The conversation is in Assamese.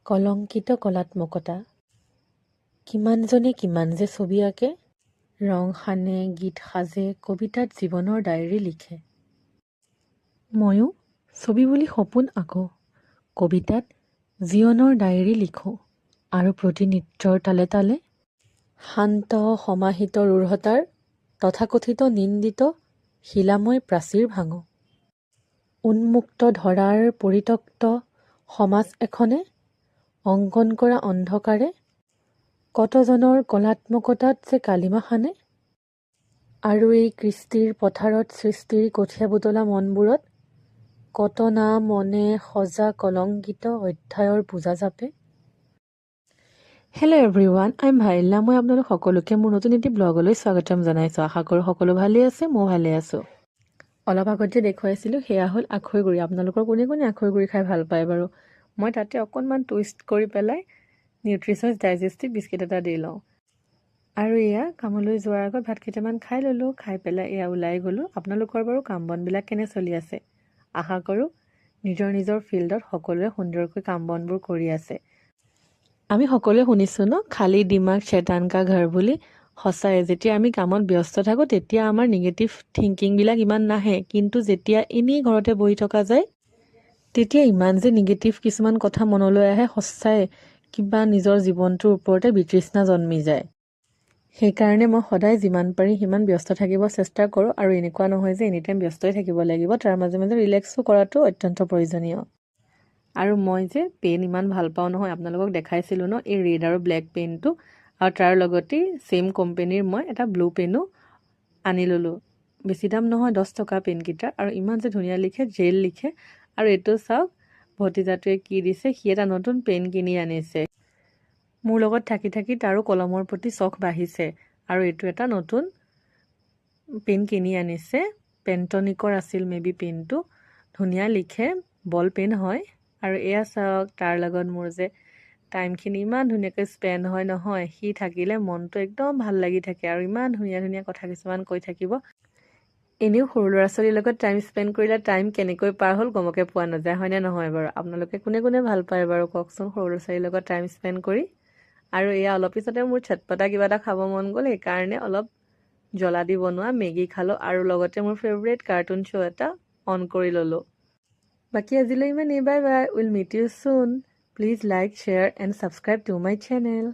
কলংকিত কলাত্মকতা। কিমানজনে কিমান যে ছবি আঁকে, ৰং সানে, গীত সাজে, কবিতাত জীৱনৰ ডায়েৰী লিখে। ময়ো ছবি বুলি সপোন আঁকো, কবিতাত জীৱনৰ ডায়েৰী লিখোঁ, আৰু প্ৰতি নৃত্যৰ তালে তালে শান্ত সমাহিত ৰূঢ়তাৰ তথাকথিত নিন্দিত শিলাময় প্ৰাচীৰ ভাঙো। উন্মুক্ত ধৰাৰ পৰিত্যক্ত সমাজ এখনে অংকন কৰা অন্ধকাৰে কতজনৰ কলাত্মকতাত যে কালিমা সানে, আৰু এই কৃষ্টিৰ পথাৰত সৃষ্টিৰ কঠীয়া বুটলা মনবোৰত কত না মনে সজা কলংকিত অধ্যায়ৰ পূজা জাপে। Hello' everyone, I am Bhaila. মই আপোনালোক সকলোকে মোৰ নতুন এটি ব্লগলৈ স্বাগতম জনাইছোঁ। আশা কৰোঁ সকলো ভালেই আছে, মই ভালে আছোঁ। অলপ আগত যে দেখুৱাইছিলোঁ সেয়া হ'ল আখৈ গুড়ি। আপোনালোকৰ কোনে কোনে আখৈ গুড়ি খাই ভাল পায় বাৰু? মই তাতে অকণমান টুইষ্ট কৰি পেলাই নিউট্ৰিচইচ ডাইজেষ্টিভ বিস্কিট এটা দি লওঁ। আৰু এয়া কামলৈ যোৱাৰ আগত ভাত কেইটামান খাই ল'লোঁ। খাই পেলাই এয়া ওলাই গ'লোঁ। আপোনালোকৰ বাৰু কাম বনবিলাক কেনে চলি আছে? আশা কৰোঁ নিজৰ নিজৰ ফিল্ডত সকলোৱে সুন্দৰকৈ কাম বনবোৰ কৰি আছে। আমি সকলোৱে শুনিছোঁ ন, খালী দিমাগ শৈতান কা ঘৰ বুলি। সঁচাই, যেতিয়া আমি কামত ব্যস্ত থাকোঁ তেতিয়া আমাৰ নিগেটিভ থিংকিংবিলাক ইমান নাহে, কিন্তু যেতিয়া এনেই ঘৰতে বহি থকা যায় তেতিয়া ইমান যে নিগেটিভ কিছুমান কথা মনলৈ আহে, সঁচাই কিবা নিজৰ জীৱনটোৰ ওপৰতে বিতৃষ্ণা জন্মি যায়। সেইকাৰণে মই সদায় যিমান পাৰি সিমান ব্যস্ত থাকিব চেষ্টা কৰোঁ, আৰু এনেকুৱা নহয় যে এনিটাইম ব্যস্তই থাকিব লাগিব, তাৰ মাজে মাজে ৰিলেক্সো কৰাটো অত্যন্ত প্ৰয়োজনীয়। আৰু মই যে পেন ইমান ভাল পাওঁ নহয়, আপোনালোকক দেখাইছিলোঁ ন এই ৰেড আৰু ব্লেক পেনটো, আৰু তাৰ লগতে ছেইম কোম্পেনীৰ মই এটা ব্লু পেনো আনি ল'লোঁ। বেছি দাম নহয়, 10 টকা পেনকেইটাৰ, আৰু ইমান যে ধুনীয়া লিখে, জেল লিখে। আৰু এইটো চাওক ভতিজাটোৱে কি দিছে, সি এটা নতুন পেন কিনি আনিছে। মোৰ লগত থাকি থাকি তাৰো কলমৰ প্ৰতি চখ বাঢ়িছে, আৰু এইটো এটা নতুন পেন কিনি আনিছে। পেণ্টনিকৰ আছিল মেবি পেনটো। ধুনীয়া লিখে, বল পেন হয়। আৰু এয়া চাওক তাৰ লগত মোৰ যে টাইমখিনি ইমান ধুনীয়াকৈ স্পেণ্ড হয় নহয়। সি থাকিলে মনটো একদম ভাল লাগি থাকে, আৰু ইমান ধুনীয়া ধুনীয়া কথা কিছুমান কৈ থাকিব। এনেও সৰু ল'ৰা ছোৱালীৰ লগত টাইম স্পেণ্ড কৰিলে টাইম কেনেকৈ পাৰ হ'ল গমকে পোৱা নাযায়, হয়নে নহয় বাৰু? আপোনালোকে কোনে কোনে ভাল পায় বাৰু কওকচোন সৰু ল'ৰা ছোৱালীৰ লগত টাইম স্পেণ্ড কৰি? আৰু এয়া অলপ পিছতে মোৰ চটপটা কিবা এটা খাব মন গ'ল, সেইকাৰণে অলপ জ্বলা দি বনোৱা মেগী খালোঁ, আৰু লগতে মোৰ ফেভৰেট কাৰ্টুন শ্ব' এটা অন কৰি ল'লোঁ। বাকী আজিলৈ ইমানেই। Bye bye, will meet you soon. Please like, share and subscribe to my channel.